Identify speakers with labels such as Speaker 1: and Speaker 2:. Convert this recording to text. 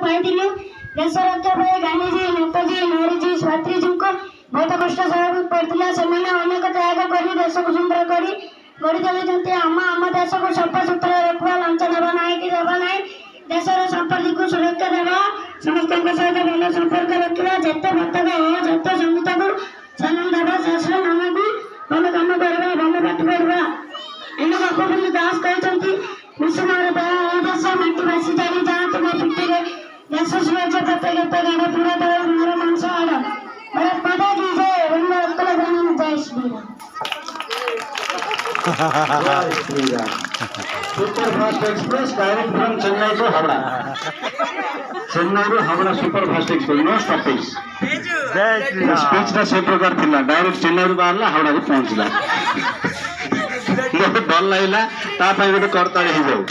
Speaker 1: पाइलु। देश रक्षा गांधीजी नेताजी नारीजी स्वात्रीजी को बहुत कष्ट सहयोग पड़ता से अनेक त्याग कर देश को सुंदर कर गढ़ी चलते आम देश को सफा सुतरा रखा लंच देवा ना कि देवा ना देशर संपत्ति को सुरक्षा देवा समस्त सहित भल संपर्क रखा जिते पताका हो जिते संगीता को सम्मान देवा देशर नाम को भल कम करवा भल पाठ पढ़ा एन गोपबंधु दास कहते मिशन देश माटी बासी जारी जहाँ तुम पिटी देश सुरक्षा प्रत्येक गाड़ पूरा दल मोर मांस आड़ भारत माता की जय वंदे उत्कल जननी जय Shri Ram.
Speaker 2: Super fast express direct from Chennai to Howrah. Chennai to Howrah super fast express no stoppage. Speech टा से प्रकार थिला डायरेक्ट चेन्नई रू बाहरला हावड़ा रू पहुंचला। बहुत डर लागला ता पई गोटे करताली हो जाऊ।